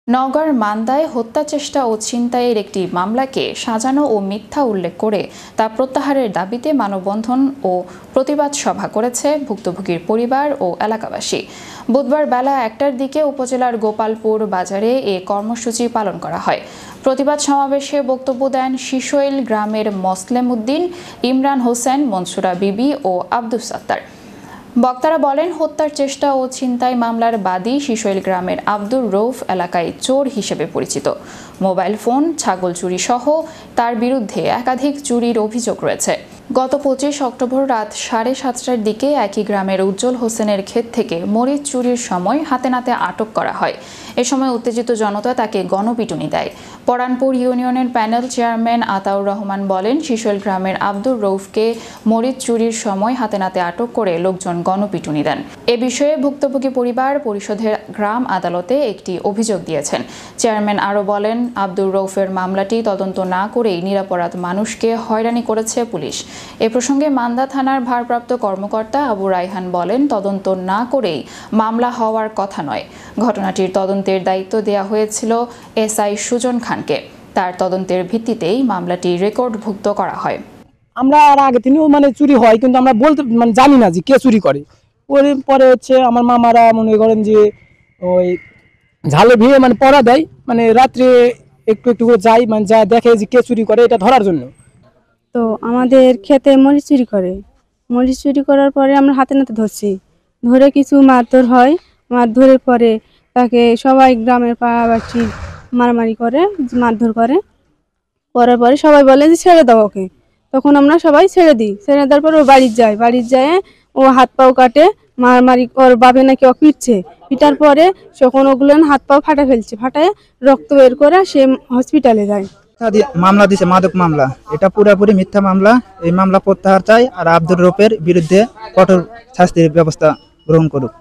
নওগাঁর মান্দায় হত্যা চেষ্টা ও ছিনতাইয়ের একটি মামলাকে সাজানো ও মিথ্যা উল্লেখ করে তা প্রত্যাহারের দাবিতে মানববন্ধন ও প্রতিবাদ সভা করেছে ভুক্তভোগীর পরিবার ও এলাকাবাসী। বুধবার বেলা ১টার দিকে উপজেলার গোপালপুর বাজারে এ কর্মসূচি পালন করা হয়। প্রতিবাদ সমাবেশে বক্তব্য দেন শিশোইল গ্রামের মোসলেম উদ্দিন, ইমরান হোসেন, মনসুরা বিবি ও আব্দুস সাত্তার। বক্তারা বলেন, হত্যার চেষ্টা ও ছিনতাই মামলার বাদী শিশোইল গ্রামের আব্দুর রৌফ এলাকায় চোর হিসেবে পরিচিত। মোবাইল ফোন, ছাগল চুরি সহ তার বিরুদ্ধে একাধিক চুরির অভিযোগ রয়েছে। গত ২৫ অক্টোবর রাত ৭:৩০টার দিকে একই গ্রামের উজ্জ্বল হোসেনের ক্ষেত থেকে মরিচ চুরির সময় হাতে নাতে আটক করা হয়। এ সময় উত্তেজিত জনতা তাকে গণপিটুনি দেয়। পরানপুর ইউনিয়নের প্যানেল চেয়ারম্যান আতাউর রহমান বলেন, শিশোইল গ্রামের আব্দুর রৌফকে মরিচ চুরির সময় হাতে নাতে আটক করে লোকজন গণপিটুনি দেন। এ বিষয়ে ভুক্তভোগী পরিবার পরিষদের গ্রাম আদালতে একটি অভিযোগ দিয়েছেন। চেয়ারম্যান আরও বলেন, আব্দুর রৌফের মামলাটি তদন্ত না করেই নিরপরাধ মানুষকে হয়রানি করেছে পুলিশ। এ প্রসঙ্গে মান্দা থানার ভারপ্রাপ্ত কর্মকর্তা আবু রায়হান বলেন, তদন্ত না করেই মামলা হওয়ার কথা নয়। ঘটনাটির তদন্তের দায়িত্ব দেওয়া হয়েছিল এসআই সুজন খানকে। তার তদন্তের ভিত্তিতেই মামলাটি রেকর্ডভুক্ত করা হয়। আমরা আর আগে থেকেও চুরি হয়, কিন্তু আমরা বলতে জানি না যে কে চুরি করে। পরে হচ্ছে আমার মামারা মনে করেন যে ওই ঝালে ভিড়ে পড়া দেয়, রাত্রে একটু একটু করে যাই, যা দেখে যে কে চুরি করে এটা ধরার জন্য। তো আমাদের ক্ষেতে মরিচ চুরি করে, মরিচ চুরি করার পরে আমরা হাতে নাতে ধরছি, ধরে কিছু মারধর হয়। মারধরের পরে তাকে সবাই গ্রামের পাড়াবাসী মারামারি করে, মারধর করে। করার পরে সবাই বলে যে ছেড়ে দাও ওকে। তখন আমরা সবাই ছেড়ে দিই। ছেড়ে দেওয়ার পর ও বাড়ির যায় ও হাত পাও কাটে, মারামারি ওর বাবে নাকি ও পিটছে। পিটার পরে তখন ওগুলো হাত পাও ফাটায় রক্ত বের করে সে হসপিটালে যায়। মামলা দিছে মাদক মামলা, এটা পুরোপুরি মিথ্যা মামলা। এই মামলা প্রত্যাহার চাই আর আব্দুর রৌফের বিরুদ্ধে কঠোর শাস্তির ব্যবস্থা গ্রহণ করুক।